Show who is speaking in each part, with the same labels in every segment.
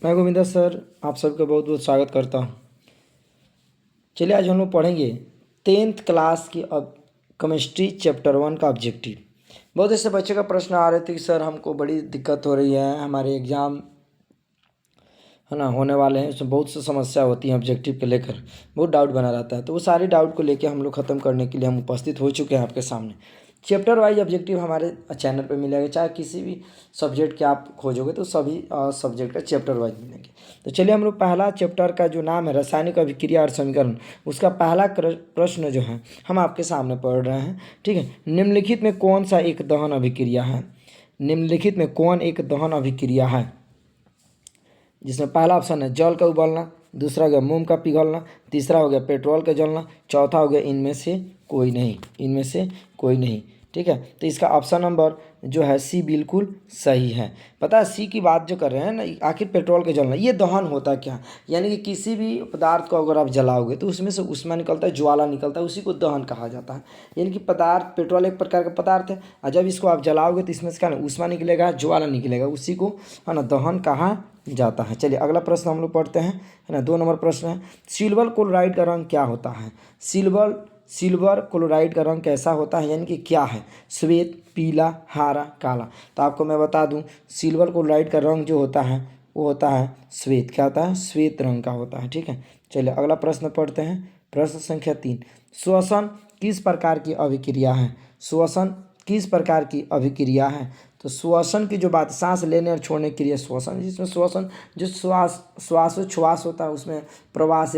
Speaker 1: मैं गोविंदा सर आप सबका बहुत बहुत स्वागत करता हूँ। चलिए आज हम लोग पढ़ेंगे 10th क्लास की अब केमिस्ट्री चैप्टर 1 का ऑब्जेक्टिव। बहुत ऐसे बच्चे का प्रश्न आ रहे थे कि सर हमको बड़ी दिक्कत हो रही है, हमारे एग्ज़ाम है ना होने वाले हैं, उसमें बहुत सी समस्या होती है, ऑब्जेक्टिव को लेकर बहुत डाउट बना रहता है। तो वो सारी डाउट को लेकर हम लोग ख़त्म करने के लिए हम उपस्थित हो चुके हैं आपके सामने। चैप्टर वाइज ऑब्जेक्टिव हमारे चैनल पे मिलेगा, चाहे किसी भी सब्जेक्ट के आप खोजोगे तो सभी सब्जेक्ट का चैप्टर वाइज मिलेंगे। तो चलिए हम लोग पहला चैप्टर का जो नाम है रासायनिक अभिक्रिया और समीकरण, उसका पहला प्रश्न जो है हम आपके सामने पढ़ रहे हैं। ठीक है, निम्नलिखित में कौन सा एक दहन अभिक्रिया है? निम्नलिखित में कौन एक दहन अभिक्रिया है? जिसमें पहला ऑप्शन है जल का उबलना, दूसरा हो गया मोम का पिघलना, तीसरा हो गया पेट्रोल का जलना, चौथा हो गया इनमें से कोई नहीं। इनमें से कोई नहीं। ठीक है, तो इसका ऑप्शन नंबर जो है सी बिल्कुल सही है। पता है सी की बात जो कर रहे हैं ना, आखिर पेट्रोल का जलना ये दहन होता क्या? यानी कि किसी भी पदार्थ को अगर आप जलाओगे तो उसमें से उष्मा निकलता है, ज्वाला निकलता है, उसी को दहन कहा जाता है। यानी कि पदार्थ, पेट्रोल एक प्रकार का पदार्थ है और जब इसको आप जलाओगे तो इसमें से क्या ना उष्मा निकलेगा, ज्वाला निकलेगा, उसी को है ना दहन कहा जाता है। चलिए अगला प्रश्न हम लोग पढ़ते हैं, है ना। 2 नंबर प्रश्न है, सिल्वर क्लोराइड का रंग क्या होता है? सिल्वर क्लोराइड का रंग कैसा होता है, यानी कि क्या है? श्वेत, पीला, हरा, काला। तो आपको मैं बता दूं सिल्वर क्लोराइड का रंग जो होता है वो होता है श्वेत। क्या होता है? श्वेत रंग का होता है। ठीक है, चलिए अगला प्रश्न पढ़ते हैं। प्रश्न संख्या 3, श्वसन किस प्रकार की अभिक्रिया है? श्वसन किस प्रकार की अभिक्रिया है? तो श्वसन की जो बात, सांस लेने और छोड़ने की क्रिया श्वसन, जिसमें श्वसन जो श्वास होता है उसमें प्रवास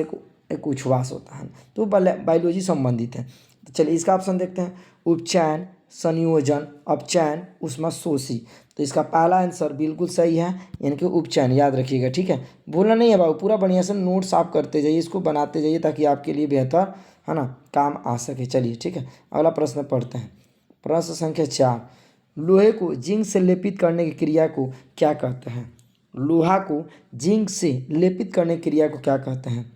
Speaker 1: एक उच्छ्वास होता है, तो बायोलॉजी संबंधित है। तो चलिए इसका ऑप्शन देखते हैं, उपचयन, संयोजन, अपचयन, ऊष्माशोषी। तो इसका पहला आंसर बिल्कुल सही है, यानी कि उपचयन। याद रखिएगा, ठीक है, भूलना नहीं है बाबू, पूरा बढ़िया से नोट्स आप करते जाइए, इसको बनाते जाइए ताकि आपके लिए बेहतर है ना काम आ सके। चलिए ठीक है, अगला प्रश्न पढ़ते हैं। प्रश्न संख्या 4, लोहे को जिंक से लेपित करने की क्रिया को क्या कहते हैं? लोहा को जिंक से लेपित करने की क्रिया को क्या कहते हैं?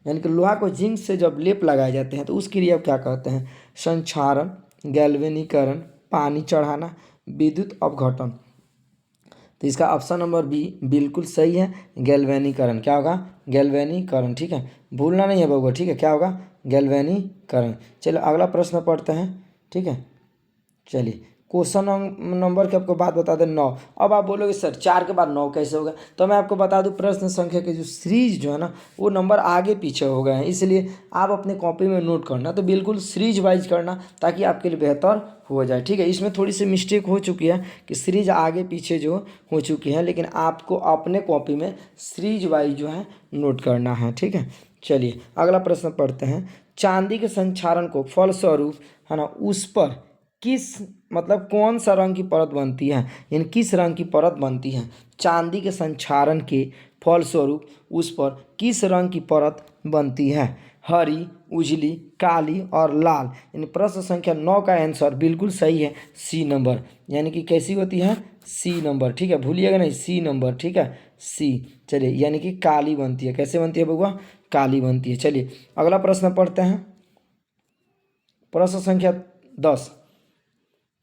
Speaker 1: यानी कि लोहा को जिंक से जब लेप लगाए जाते हैं तो उस क्रिया को क्या कहते हैं? संक्षारण, गैल्वेनीकरण, पानी चढ़ाना, विद्युत अपघटन। तो इसका ऑप्शन नंबर बी बिल्कुल सही है, गैल्वेनीकरण। क्या होगा? गैल्वेनीकरण। ठीक है, भूलना नहीं है बउआ। ठीक है, क्या होगा? गैल्वेनीकरण। चलो अगला प्रश्न पढ़ते हैं। ठीक है, चलिए क्वेश्चन नंबर की आपको बात बता दें 9। अब आप बोलोगे सर 4 के बाद 9 कैसे होगा? तो मैं आपको बता दूं प्रश्न संख्या के जो सीरीज जो है ना वो नंबर आगे पीछे हो गए हैं, इसलिए आप अपने कॉपी में नोट करना, तो बिल्कुल सीरीज वाइज करना ताकि आपके लिए बेहतर हो जाए। ठीक है, इसमें थोड़ी सी मिस्टेक हो चुकी है कि सीरीज आगे पीछे जो हो चुकी है, लेकिन आपको अपने कॉपी में सीरीज वाइज जो है नोट करना है। ठीक है, चलिए अगला प्रश्न पढ़ते हैं। चांदी के संक्षारण को फलस्वरूप है ना उस पर किस मतलब कौन सा रंग की परत बनती है, यानी किस रंग की परत बनती है? चांदी के संक्षारण के फलस्वरूप उस पर किस रंग की परत बनती है? हरी, उजली, काली और लाल। यानी प्रश्न संख्या 9 का आंसर बिल्कुल सही है, सी नंबर। यानी कि कैसी होती है? C number. ठीक है, भूलिएगा नहीं, सी नंबर। ठीक है, सी। चलिए यानी कि काली बनती है। कैसे बनती है बउआ? काली बनती है। चलिए अगला प्रश्न पढ़ते हैं। प्रश्न संख्या 10,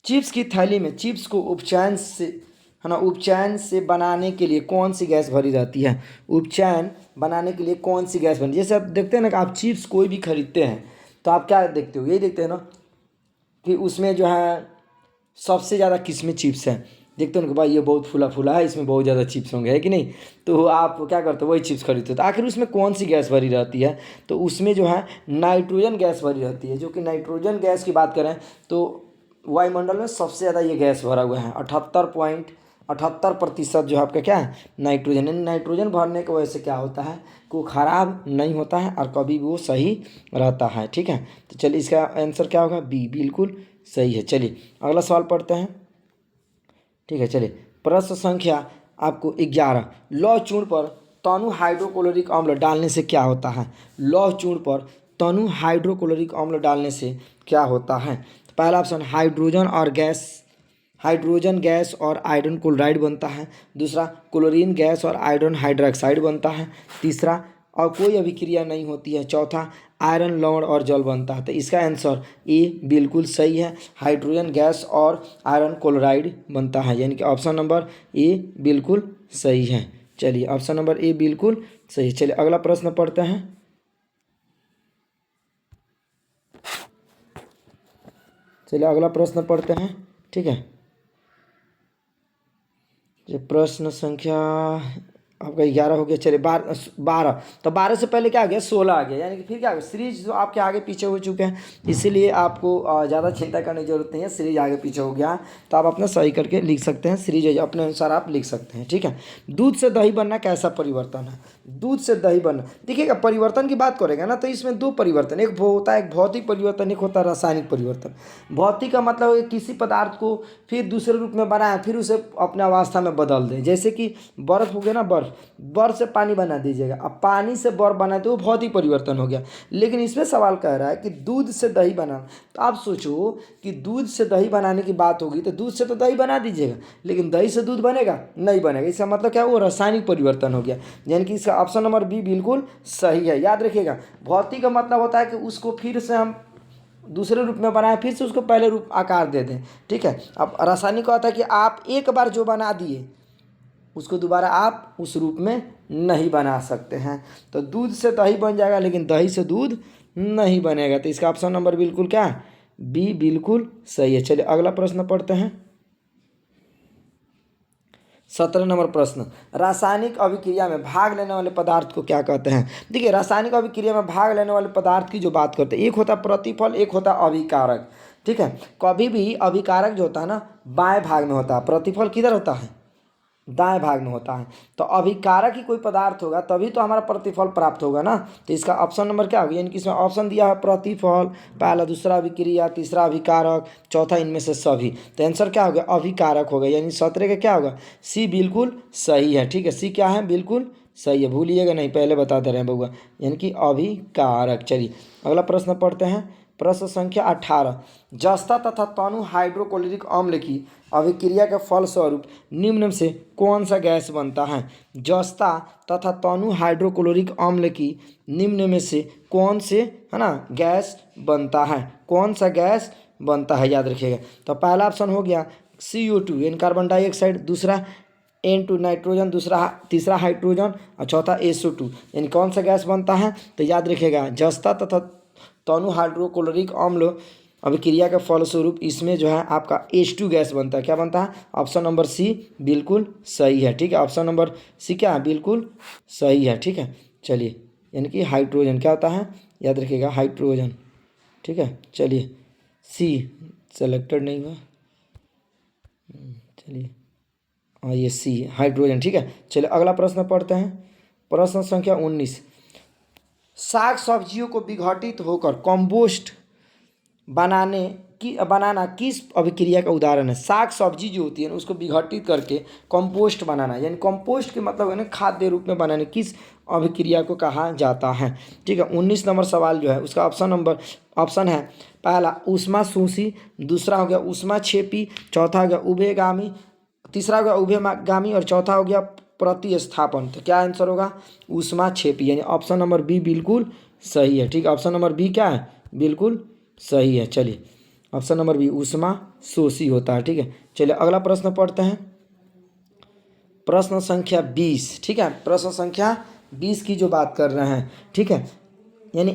Speaker 1: चिप्स की थैली में चिप्स को उपचयन से है ना उपचयन से बनाने के लिए कौन सी गैस भरी रहती है? उपचयन बनाने के लिए कौन सी गैस बनी? जैसे आप देखते हैं ना कि आप चिप्स कोई भी खरीदते हैं तो आप क्या देखते हो? यही देखते हैं ना कि उसमें जो है सबसे ज़्यादा किस में चिप्स है। देखते हो ना कि भाई ये बहुत फूला फूला है, इसमें बहुत ज़्यादा चिप्स होंगे, है कि नहीं? तो आप क्या करते हो? वही चिप्स खरीदते हो। तो आखिर उसमें कौन सी गैस भरी रहती है? तो उसमें जो है नाइट्रोजन गैस भरी रहती है, जो कि नाइट्रोजन गैस की बात करें तो वायुमंडल में सबसे ज़्यादा ये गैस भरा हुआ है। 78.78% जो है आपका क्या है? नाइट्रोजन। नाइट्रोजन भरने की वजह से क्या होता है कि वो खराब नहीं होता है और कभी भी वो सही रहता है। ठीक है, तो चलिए इसका आंसर क्या होगा? बी बिल्कुल सही है। चलिए अगला सवाल पढ़ते हैं। ठीक है, चलिए प्रश्न संख्या आपको 11, लौह चूर्ण पर तनु हाइड्रोक्लोरिक अम्ल डालने से क्या होता है? लौह चूर्ण पर तनु हाइड्रोक्लोरिक अम्ल डालने से क्या होता है? तो पहला ऑप्शन हाइड्रोजन गैस और आयरन क्लोराइड बनता है। दूसरा क्लोरीन गैस और आयरन हाइड्रोक्साइड बनता है। तीसरा और कोई अभिक्रिया नहीं होती है। चौथा आयरन लवण और जल बनता है। तो इसका आंसर ए बिल्कुल सही है, हाइड्रोजन गैस और आयरन क्लोराइड बनता है, यानी कि ऑप्शन नंबर ए बिल्कुल सही है। चलिए ऑप्शन नंबर ए बिल्कुल सही। चलिए अगला प्रश्न पढ़ते हैं। चलिए अगला प्रश्न पढ़ते हैं। ठीक है, ये प्रश्न संख्या आपका 11 हो गया। चलिए 12 तो 12 से पहले क्या आ गया 16 आ गया, यानी कि फिर क्या आ गया सीरीज जो आपके आगे पीछे हो चुके हैं, इसीलिए आपको ज़्यादा चिंता करने की जरूरत नहीं है। सीरीज आगे पीछे हो गया तो आप अपना सही करके लिख सकते हैं, सीरीज अपने अनुसार आप लिख सकते हैं। ठीक है, दूध से दही बनना कैसा परिवर्तन है? दूध से दही बनना, देखिएगा परिवर्तन की बात करेगा ना तो इसमें दो परिवर्तन, एक वो होता है एक भौतिक परिवर्तन, एक होता है रासायनिक परिवर्तन। भौतिक का मतलब है किसी पदार्थ को फिर दूसरे रूप में बनाए फिर उसे अपने अवस्था में बदल दें, जैसे कि बर्फ़ हो गया ना, बर्फ़ से पानी बना दीजिएगा, अब पानी से बर्फ़ बना तो वो भौतिक परिवर्तन हो गया। लेकिन इसमें सवाल कह रहा है कि दूध से दही बना, तो आप सोचो कि दूध से दही बनाने की बात होगी तो दूध से तो दही बना दीजिएगा, लेकिन दही से दूध बनेगा नहीं बनेगा। इसका मतलब क्या, वो रासायनिक परिवर्तन हो गया, यानी कि इसका ऑप्शन नंबर बी बिल्कुल सही है। याद रखिएगा, भौतिक का मतलब होता है कि उसको फिर से हम दूसरे रूप में बनाए फिर से उसको पहले रूप आकार दे दें। ठीक है, अब रासायनिक का होता है कि आप एक बार जो बना दिए उसको दोबारा आप उस रूप में नहीं बना सकते हैं। तो दूध से दही बन जाएगा लेकिन दही से दूध नहीं बनेगा, तो इसका ऑप्शन नंबर बिल्कुल क्या है, बी बिल्कुल सही है। चलिए अगला प्रश्न पढ़ते हैं। 17 नंबर प्रश्न, रासायनिक अभिक्रिया में भाग लेने वाले पदार्थ को क्या कहते हैं? देखिए रासायनिक अभिक्रिया में भाग लेने वाले पदार्थ की जो बात करते हैं, एक होता है प्रतिफल, एक होता है अभिकारक। ठीक है, कभी भी अभिकारक जो होता है ना बाएं भाग में होता है, प्रतिफल किधर होता है, दाएं भाग में होता है। तो अभिकारक ही कोई पदार्थ होगा तभी तो हमारा प्रतिफल प्राप्त होगा ना, तो इसका ऑप्शन नंबर क्या होगा, यानी कि इसमें ऑप्शन दिया है प्रतिफल, पहला दूसरा अभिक्रिया, तीसरा अभिकारक, चौथा इनमें से सभी, तो आंसर क्या होगा, अभिकारक होगा, यानी 17 का क्या होगा, सी बिल्कुल सही है। ठीक है, सी क्या है, बिल्कुल सही है, भूलिएगा नहीं, पहले बता दे रहे हैं बउआ, यानी कि अभिकारक। चलिए अगला प्रश्न पढ़ते हैं। प्रश्न संख्या 18, जस्ता तथा तनु हाइड्रोक्लोरिक अम्ल की अभिक्रिया के फलस्वरूप निम्न में से कौन सा गैस बनता है? जस्ता तथा तनु हाइड्रोक्लोरिक अम्ल की निम्न में से कौन से है ना गैस बनता है, कौन सा गैस बनता है, याद रखिएगा। तो पहला ऑप्शन हो गया CO2 यानी कार्बन डाइऑक्साइड, दूसरा N2 नाइट्रोजन, दूसरा तीसरा हाइड्रोजन और चौथा SO2, यानी कौन सा गैस बनता है, तो याद रखिएगा जस्ता तथा तनु हाइड्रोक्लोरिक अम्ल अभिक्रिया के फलस्वरूप इसमें जो है आपका H2 गैस बनता है। क्या बनता है, ऑप्शन नंबर सी बिल्कुल सही है। ठीक है, ऑप्शन नंबर सी क्या है, बिल्कुल सही है। ठीक है, चलिए यानी कि हाइड्रोजन क्या होता है, याद रखिएगा हाइड्रोजन। ठीक है, चलिए सी सेलेक्टेड नहीं हुआ, चलिए हाँ ये सी हाइड्रोजन। ठीक है, चलिए अगला प्रश्न पढ़ते हैं। प्रश्न संख्या 19, साग सब्जियों को विघटित होकर कंपोस्ट बनाना किस अभिक्रिया का उदाहरण है? साग सब्जी जो होती है ना उसको विघटित करके कंपोस्ट बनाना, यानी कंपोस्ट के मतलब है ना खाद्य रूप में बनाने, किस अभिक्रिया को कहा जाता है? ठीक है, 19 नंबर सवाल जो है उसका ऑप्शन है पहला ऊष्मा शोषी, दूसरा हो गया ऊष्मा क्षेपी, चौथा हो गया उभयगामी, तीसरा हो गया उभयगामी और चौथा हो गया प्रतिस्थापन। तो क्या आंसर होगा, ऊष्मा क्षेपी, यानी ऑप्शन नंबर बी बिल्कुल सही है। ठीक है, ऑप्शन नंबर बी क्या है, बिल्कुल सही है। चलिए ऑप्शन नंबर बी ऊष्मा शोषी होता है। ठीक है, चलिए अगला प्रश्न पढ़ते हैं। प्रश्न संख्या 20, ठीक है, प्रश्न संख्या 20 की जो बात कर रहे हैं। ठीक है, यानी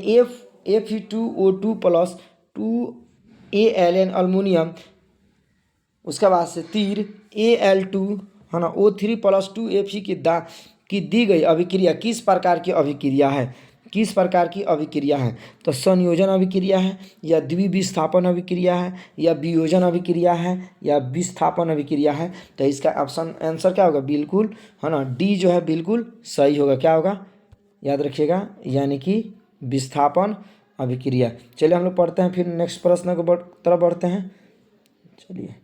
Speaker 1: Fe2O2 प्लस 2Al अल्मोनियम, उसके बाद से तीर Al2 है ना O3 प्लस 2Fe की दी गई अभिक्रिया किस प्रकार की अभिक्रिया है, किस प्रकार की अभिक्रिया है? तो संयोजन अभिक्रिया है या द्विविस्थापन अभिक्रिया है या वियोजन अभिक्रिया है या विस्थापन अभिक्रिया है? तो इसका ऑप्शन आंसर क्या होगा, बिल्कुल है ना डी जो है बिल्कुल सही होगा। क्या होगा, याद रखिएगा, यानी कि विस्थापन अभिक्रिया। चलिए हम लोग पढ़ते हैं, फिर नेक्स्ट प्रश्न को तरफ बढ़ते हैं। चलिए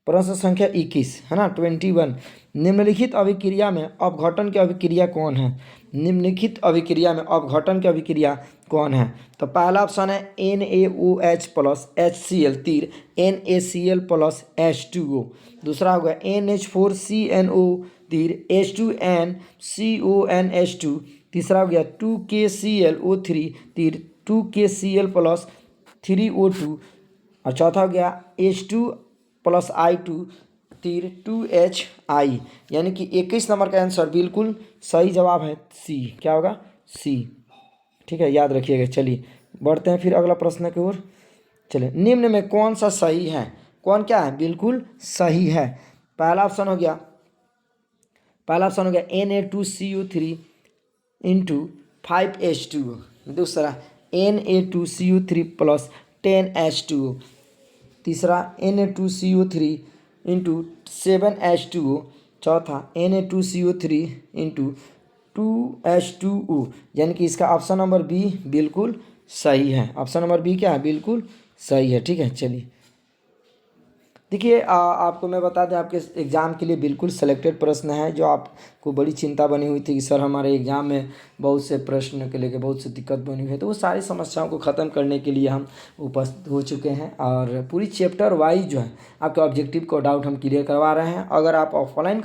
Speaker 1: प्रश्न संख्या 21 है ना 21, निम्नलिखित अभिक्रिया में अपघटन की अभिक्रिया कौन है? निम्नलिखित अभिक्रिया में अपघटन की अभिक्रिया कौन है? तो पहला ऑप्शन है NaOH प्लस HCl तीर NaCl प्लस H2O, दूसरा होगा NH4CNO तीर H2NCONH2, तीसरा हो गया 2KClO3 तीर 2KCl प्लस 3O2 और चौथा हो गया H2 प्लस I2 तीर 2HI, यानी कि 21 नंबर का आंसर बिल्कुल सही जवाब है सी। क्या होगा? सी। ठीक है, याद रखिएगा। चलिए बढ़ते हैं फिर अगला प्रश्न की ओर। चलिए, निम्न में कौन सा सही है? कौन क्या है? बिल्कुल सही है। पहला ऑप्शन हो गया Na2CO3 इंटू 5H2O। दूसरा Na2CO3 प्लस 10H2O। तीसरा Na2CO3 इंटू 7H2O। चौथा Na2CO3 इंटू 2H2O, यानी कि इसका ऑप्शन नंबर बी बिल्कुल सही है। ऑप्शन नंबर बी क्या है? बिल्कुल सही है। ठीक है, चलिए देखिए, आपको मैं बता दें, आपके एग्ज़ाम के लिए बिल्कुल सिलेक्टेड प्रश्न है। जो आपको बड़ी चिंता बनी हुई थी कि सर हमारे एग्ज़ाम में बहुत से प्रश्न के लेके बहुत सी दिक्कत बनी हुई है, तो वो सारी समस्याओं को ख़त्म करने के लिए हम उपस्थित हो चुके हैं और पूरी चैप्टर वाइज जो है आपके ऑब्जेक्टिव को डाउट हम क्लियर करवा रहे हैं। अगर आप ऑफलाइन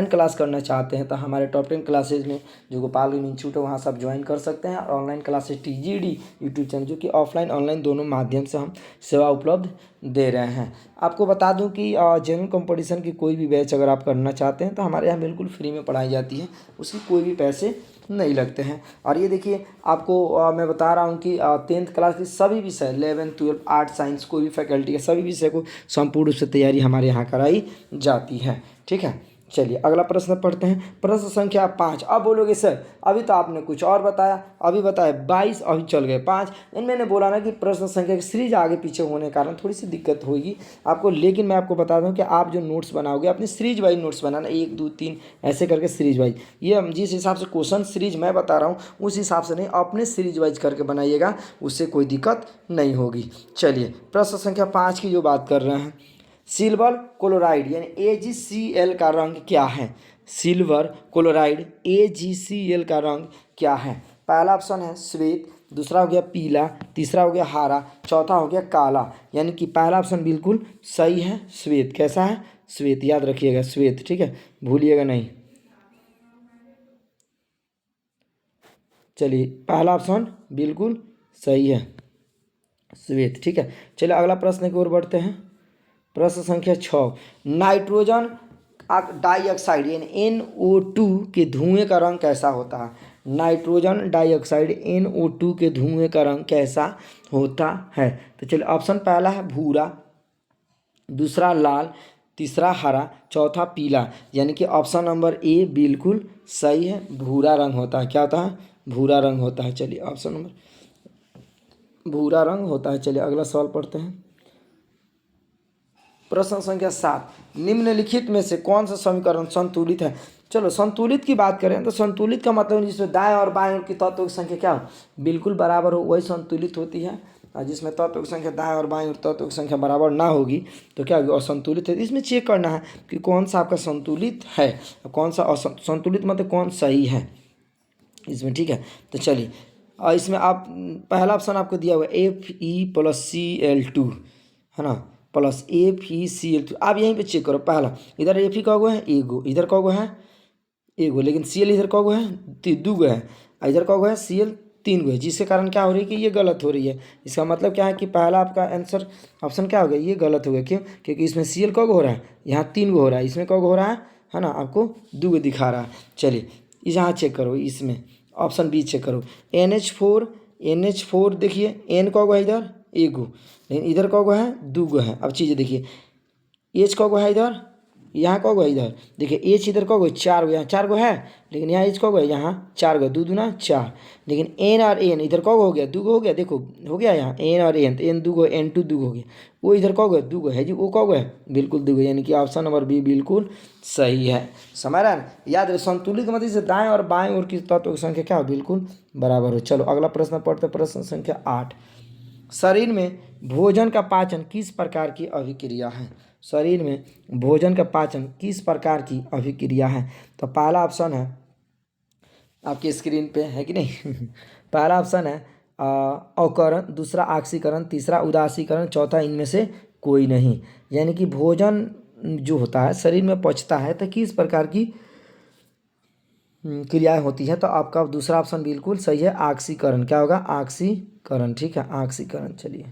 Speaker 1: क्लास करना चाहते हैं तो हमारे टॉप 10 क्लासेज में जो गोपालगंज इंस्टीट्यूट है वहाँ से आप ज्वाइन कर सकते हैं। और online classes TGD YouTube channel, जो कि ऑफलाइन ऑनलाइन दोनों माध्यम से हम सेवा उपलब्ध दे रहे हैं। आपको बता दूं कि जनरल कंपटीशन की कोई भी बैच अगर आप करना चाहते हैं तो हमारे यहाँ बिल्कुल फ्री में पढ़ाई जाती है, उसकी कोई भी पैसे नहीं लगते हैं। और ये देखिए, आपको मैं बता रहा हूँ कि 10th क्लास के सभी विषय 11, 12, आर्ट, साइंस, कोई भी फैकल्टी के सभी विषय को संपूर्ण रूप से तैयारी हमारे यहाँ कराई जाती है। ठीक है, चलिए अगला प्रश्न पढ़ते हैं। प्रश्न संख्या 5। अब बोलोगे सर अभी तो आपने कुछ और बताया, अभी बताया 22, अभी चल गए 5। मैंने बोला ना कि प्रश्न संख्या की सीरीज आगे पीछे होने के कारण थोड़ी सी दिक्कत होगी आपको, लेकिन मैं आपको बता दूं कि आप जो नोट्स बनाओगे अपनी सीरीज वाइज नोट्स बनाना, 1, 2, 3 ऐसे करके सीरीज वाइज। ये हम जिस हिसाब से क्वेश्चन सीरीज मैं बता रहा हूँ उस हिसाब से नहीं, अपने सीरीज वाइज करके बनाइएगा, उससे कोई दिक्कत नहीं होगी। चलिए प्रश्न संख्या 5 की जो बात कर रहे हैं, सिल्वर क्लोराइड यानी AgCl का रंग क्या है? सिल्वर क्लोराइड AgCl का रंग क्या है? पहला ऑप्शन है श्वेत, दूसरा हो गया पीला, तीसरा हो गया हरा, चौथा हो गया काला। यानी कि पहला ऑप्शन बिल्कुल सही है, श्वेत। कैसा है? श्वेत। याद रखिएगा श्वेत। ठीक है, भूलिएगा नहीं। चलिए पहला ऑप्शन बिल्कुल सही है, श्वेत। ठीक है, चलिए अगला प्रश्न की ओर बढ़ते हैं। प्रश्न संख्या 6। नाइट्रोजन डाइऑक्साइड यानी NO2 के धुएं का रंग कैसा होता है? नाइट्रोजन डाइऑक्साइड NO2 के धुएं का रंग कैसा होता है? तो चलिए ऑप्शन पहला है भूरा, दूसरा लाल, तीसरा हरा, चौथा पीला। यानी कि ऑप्शन नंबर ए बिल्कुल सही है, भूरा रंग होता है। क्या होता है? भूरा रंग होता है। चलिए ऑप्शन नंबर भूरा रंग होता है। चलिए अगला सवाल पढ़ते हैं। प्रश्न संख्या 7। निम्नलिखित में से कौन सा समीकरण संतुलित है? चलो संतुलित की बात करें तो संतुलित का मतलब जिसमें दाएं और बाएं ओर की तत्वों की संख्या क्या हो? बिल्कुल बराबर हो, वही संतुलित होती है। और जिसमें तत्वों की संख्या दाएं और बाएं ओर तत्वों की संख्या बराबर ना होगी तो क्या होगी? असंतुलित है। इसमें चेक करना है कि कौन सा आपका संतुलित है, कौन सा असंतुलित, मतलब कौन सही है इसमें। ठीक है, तो चलिए इसमें आप पहला ऑप्शन आपको दिया हुआ Fe+Cl2 है ना, प्लस FeCl2। आप यहीं पे चेक करो, पहला इधर Fe कौगो है? एगो। इधर कौगो है? एगो। लेकिन Cl इधर कौगो है? दूगो है। और इधर कौगो है? Cl 3 गो है, जिसके कारण क्या हो रही है कि ये गलत हो रही है। इसका मतलब क्या है कि पहला आपका आंसर ऑप्शन क्या हो गया? ये गलत हो गया। क्यों? क्योंकि इसमें Cl कौगो हो रहा है? यहाँ 3 गो हो रहा है, इसमें कौगो हो रहा है ना, आपको 2 गो दिखा रहा है। चलिए यहाँ चेक करो, इसमें ऑप्शन बी चेक करो, NH4 देखिए, N कौगो है इधर? एगो। लेकिन इधर कौगो है? 2 गो है। अब चीज़ें देखिए, H कौगो है इधर? यहाँ कौगो है इधर? देखिए H इधर कौगो? 4 गो। यहाँ 4 गो है, लेकिन यहाँ H कौगो है? यहाँ 4 गो। 2 दूना 4। लेकिन N और N इधर कौगो हो गया? 2 गो हो गया। देखो हो गया यहाँ N और N, तो N 2 गो, N2 2 गो हो गया। वो इधर कौगो है? 2 गो है जी। वो कौगो है? बिल्कुल 2 गो। यानी कि ऑप्शन नंबर बी बिल्कुल सही है। समझ रहा है? याद रहे संतुलित का मतलब दाएं और बाएं ओर की तत्वों की संख्या क्या हो? बिल्कुल बराबर हो। चलो अगला प्रश्न पढ़ते, प्रश्न संख्या 8। शरीर में भोजन का पाचन किस प्रकार की अभिक्रिया है? शरीर में भोजन का पाचन किस प्रकार की अभिक्रिया है? तो पहला ऑप्शन है आपकी स्क्रीन पे है कि नहीं पहला ऑप्शन है अवकरण, दूसरा ऑक्सीकरण, तीसरा उदासीकरण, चौथा इनमें से कोई नहीं। यानी कि भोजन जो होता है शरीर में पचता है तो किस प्रकार की क्रियाएं होती हैं? तो आपका दूसरा ऑप्शन बिल्कुल सही है, ऑक्सीकरण। क्या होगा? ऑक्सीकरण। ठीक है, ऑक्सीकरण। चलिए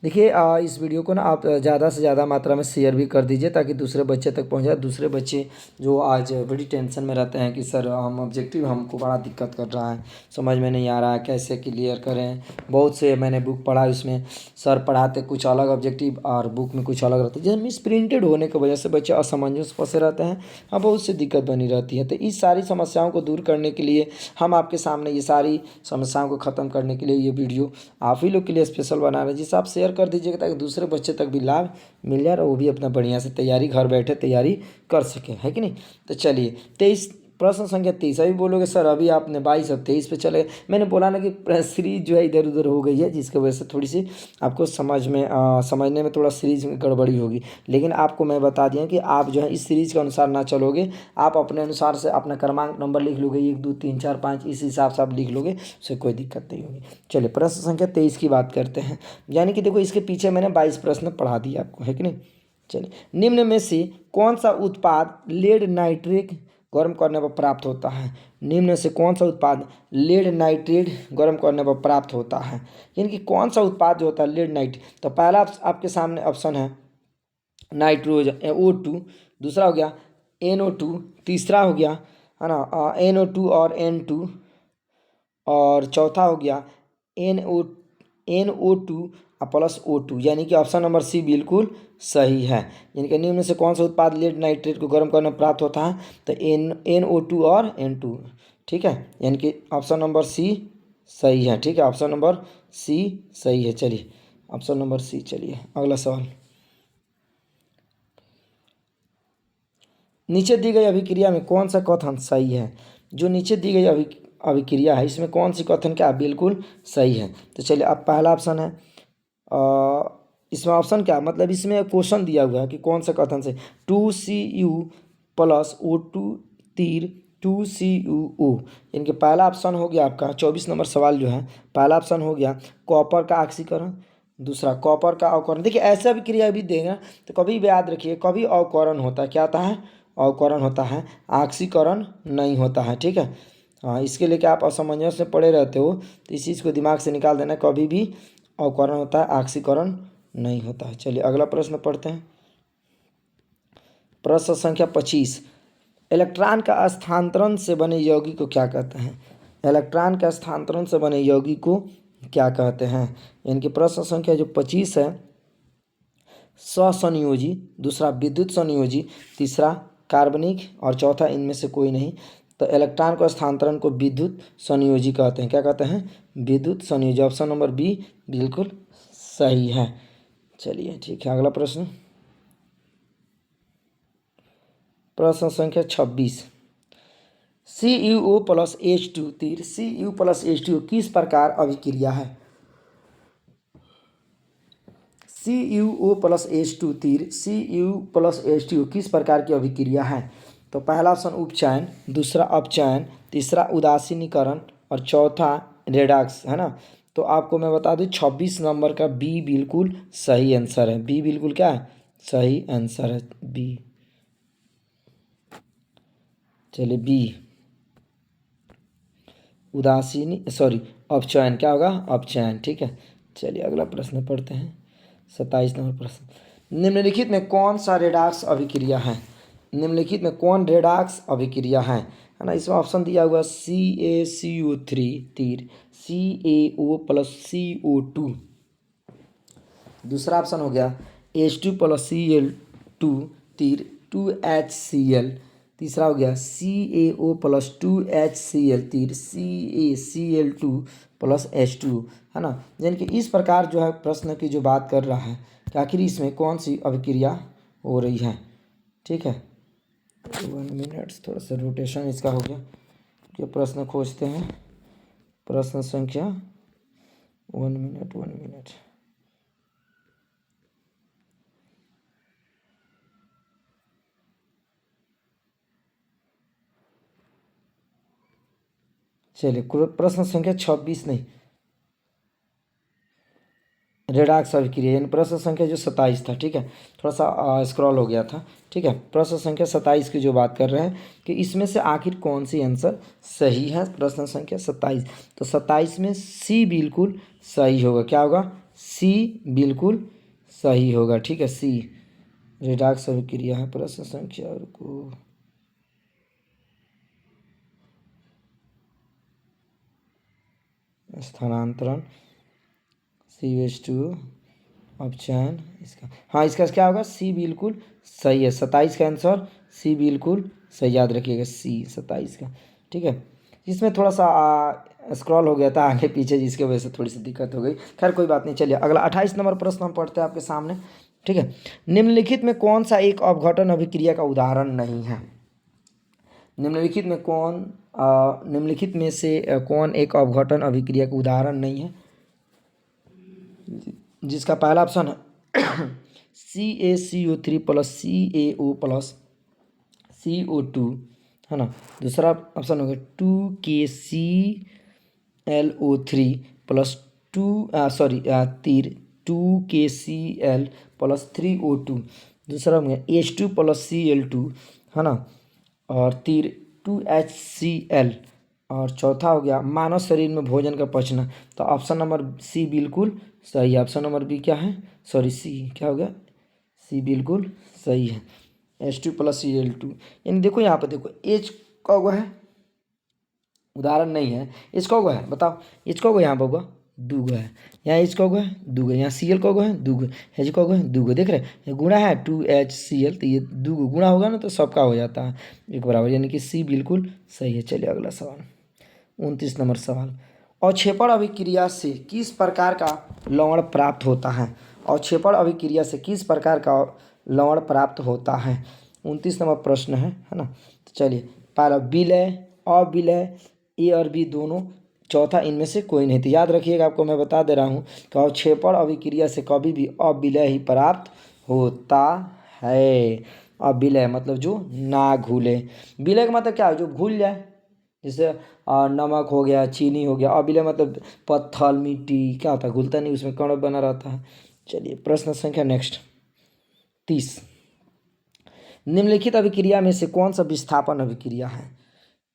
Speaker 1: देखिए इस वीडियो को ना आप ज़्यादा से ज़्यादा मात्रा में शेयर भी कर दीजिए ताकि दूसरे बच्चे तक पहुंच जाए। दूसरे बच्चे जो आज बड़ी टेंशन में रहते हैं कि सर हम ऑब्जेक्टिव हमको बड़ा दिक्कत कर रहा है, समझ में नहीं आ रहा है, कैसे क्लियर करें। बहुत से मैंने बुक पढ़ा, उसमें सर पढ़ाते कुछ अलग ऑब्जेक्टिव और बुक में कुछ अलग रहता है, जैसे मिस प्रिंटेड होने की वजह से बच्चे असमंजस फंसे रहते हैं और बहुत सी दिक्कत बनी रहती है। तो इस सारी समस्याओं को दूर करने के लिए हम आपके सामने ये सारी समस्याओं को ख़त्म करने के लिए ये वीडियो आप ही लोग के लिए स्पेशल बना रहे हैं, जिसे आप शेयर कर दीजिएगा ताकि दूसरे बच्चे तक भी लाभ मिल जाए और वो भी अपना बढ़िया से तैयारी घर बैठे तैयारी कर सके, है कि नहीं। तो चलिए 23 प्रश्न संख्या 23। अभी बोलोगे सर अभी आपने 22 और 23 पे चले। मैंने बोला ना कि सीरीज जो है इधर उधर हो गई है, जिसकी वजह से थोड़ी सी आपको समझने में थोड़ा सीरीज में गड़बड़ी होगी। लेकिन आपको मैं बता दिया कि आप जो है इस सीरीज के अनुसार ना चलोगे, आप अपने अनुसार से अपना क्रमांक नंबर लिख लोगे, 1 2 3 4 5, इस हिसाब से आप लिख लोगे, उससे कोई दिक्कत नहीं होगी। चलिए प्रश्न संख्या 23 की बात करते हैं। यानी कि देखो इसके पीछे मैंने 22 प्रश्न पढ़ा दिया आपको, है कि नहीं। चलिए, निम्न में से कौन सा उत्पाद लेड नाइट्रेट गर्म करने पर प्राप्त होता है। निम्न से कौन सा उत्पाद लेड नाइट्रेट गर्म करने पर प्राप्त होता है, यानी कि कौन सा उत्पाद जो होता है लेड नाइट। तो पहला आपके सामने ऑप्शन है नाइट्रोजन O2, दूसरा हो गया NO2, तीसरा हो गया है ना NO2 और N2, और चौथा हो गया NO2 प्लस O2, यानी कि ऑप्शन नंबर सी बिल्कुल सही है। यानी कि निम्न से कौन सा उत्पाद लेड नाइट्रेट को गर्म करने में प्राप्त होता है, तो NO2 और N2, ठीक है। यानी कि ऑप्शन नंबर सी सही है, ठीक है, ऑप्शन नंबर सी सही है। चलिए ऑप्शन नंबर सी। चलिए अगला सवाल। नीचे दी गई अभिक्रिया में कौन सा कथन सही है। जो नीचे दी गई अभिक्रिया है इसमें कौन सी कथन क्या बिल्कुल सही है। तो चलिए अब पहला ऑप्शन है इसमें ऑप्शन क्या मतलब इसमें क्वेश्चन दिया हुआ है कि कौन सा कथन से 2Cu प्लस O2 तीर 2CuO, यानी कि पहला ऑप्शन हो गया आपका 24 नंबर सवाल जो है। पहला ऑप्शन हो गया कॉपर का ऑक्सीकरण, दूसरा कॉपर का अवकरण। देखिए ऐसा भी क्रिया भी देगा तो कभी भी याद रखिए, कभी अवकरण होता है, क्या होता है अवकरण होता है, ऑक्सीकरण नहीं होता है, ठीक है। हाँ इसके लिए क्या आप असमंजस में पड़े रहते हो, तो इस चीज़ को दिमाग से निकाल देना, कभी भी अवकरण होता है, ऑक्सीकरण नहीं होता है। चलिए अगला प्रश्न पढ़ते हैं। प्रश्न संख्या 25। इलेक्ट्रॉन का स्थानांतरण से बने यौगिक को क्या कहते हैं। इलेक्ट्रॉन का स्थानांतरण से बने यौगिक को क्या कहते हैं। यानी कि प्रश्न संख्या जो 25 है, स्वसंयोजी, दूसरा विद्युत संयोजी, तीसरा कार्बनिक और चौथा इनमें से कोई नहीं। तो इलेक्ट्रॉन को स्थानांतरण को विद्युत संयोजी कहते हैं। क्या कहते हैं विद्युत संयोजी। ऑप्शन नंबर बी बिल्कुल सही है। चलिए ठीक है अगला प्रश्न। प्रश्न संख्या 26। CuO प्लस H2 तीर Cu प्लस H2 किस प्रकार अभिक्रिया है। CuO प्लस H2 तीर Cu प्लस H2 किस प्रकार की अभिक्रिया है। तो पहला ऑप्शन उपचयन, दूसरा अपचयन, तीसरा उदासीनीकरण और चौथा रेडॉक्स, है ना। तो आपको मैं बता दूं 26 नंबर का बी बिल्कुल सही आंसर है। बी बिल्कुल क्या है सही आंसर है बी। चलिए बी अपचयन क्या होगा अपचयन, ठीक है। चलिए अगला प्रश्न पढ़ते हैं 27 नंबर प्रश्न। निम्नलिखित में कौन सा रेडॉक्स अभिक्रिया है। निम्नलिखित में कौन रेडॉक्स अभिक्रिया है ना। इसमें ऑप्शन दिया हुआ CaCO3 तीर CaO प्लस CO2, दूसरा ऑप्शन हो गया H2 प्लस Cl2 तीर 2HCl, तीसरा हो गया CaO प्लस 2HCl तीर CaCl2 प्लस H2, है ना। यानी कि इस प्रकार जो है प्रश्न की जो बात कर रहा है कि आखिर इसमें कौन सी अभिक्रिया हो रही है, ठीक है। 1 मिनट थोड़ा सा रोटेशन इसका हो गया कि प्रश्न खोजते हैं। प्रश्न संख्या 1 मिनट। चलिए प्रश्न संख्या 26 नहीं रेडॉक्स अभिक्रिया, यानी प्रश्न संख्या जो 27 था, ठीक है, थोड़ा सा स्क्रॉल हो गया था, ठीक है। प्रश्न संख्या 27 की जो बात कर रहे हैं कि इसमें से आखिर कौन सी आंसर सही है। प्रश्न संख्या 27, तो 27 में सी बिल्कुल सही होगा। क्या होगा सी बिल्कुल सही होगा। ठीक है, सी रेडाक्स अभिक्रिया है। प्रश्न संख्या को स्थानांतरण CH2 अपचयन इसका, हाँ इसका क्या होगा, सी बिल्कुल सही है। 27 का आंसर सी बिल्कुल सही, याद रखिएगा सी 27 का। ठीक है, इसमें थोड़ा सा स्क्रॉल हो गया था आगे पीछे, जिसकी वजह से थोड़ी सी दिक्कत हो गई। खैर कोई बात नहीं, चलिए अगला 28 नंबर प्रश्न हम पढ़ते हैं आपके सामने। ठीक है, निम्नलिखित में कौन सा एक अपघटन अभिक्रिया का उदाहरण नहीं है? निम्नलिखित में निम्नलिखित में से कौन एक अपघटन अभिक्रिया का उदाहरण नहीं है? जिसका पहला ऑप्शन है CaCO3 plus CaO plus CO2, है ना। दूसरा ऑप्शन हो गया 2KClO3 plus 2KCl plus 3O2। दूसरा हो गया H2 प्लस Cl2, है ना। और 2HCl। और चौथा हो गया मानव शरीर में भोजन का पचना। तो ऑप्शन नंबर सी बिल्कुल सही है। ऑप्शन नंबर बी क्या है, सॉरी सी क्या हो गया, सी बिल्कुल सही है। H2 प्लस Cl2, यानी देखो यहाँ पर देखो एच का हुआ है, उदाहरण नहीं है। एच का हुआ है, बताओ एच का हुआ यहाँ पर होगा दूगो है, यहाँ एच का हुआ है दूगो, यहाँ Cl का हुआ है दूगो, H का हुआ है दूगो। देख रहे हैं गुणा है 2HCl, तो ये दूगो गुणा होगा ना तो सबका हो जाता है एक बराबर, यानी कि सी बिल्कुल सही है। चलिए अगला सवाल, 29 नंबर सवाल, अवक्षेपण अभिक्रिया से किस प्रकार का लवण प्राप्त होता है? अवक्षेपण अभिक्रिया से किस प्रकार का लवण प्राप्त होता है? 29 नंबर प्रश्न है ना। तो चलिए पहला विलय, अविलय, ए और बी दोनों, चौथा इनमें से कोई नहीं। तो याद रखिएगा, आपको मैं बता दे रहा हूँ कि अवक्षेपण अभिक्रिया से कभी भी अविलय ही प्राप्त होता है। अविलय मतलब जो ना घुले, विलय का मतलब क्या है, जो घुल जाए, जैसे नमक हो गया, चीनी हो गया। अविलय मतलब पत्थर मिट्टी क्या होता है, घुलता नहीं, उसमें कण बना रहता है। चलिए प्रश्न संख्या नेक्स्ट 30, निम्नलिखित अभिक्रिया में से कौन सा विस्थापन अभिक्रिया है?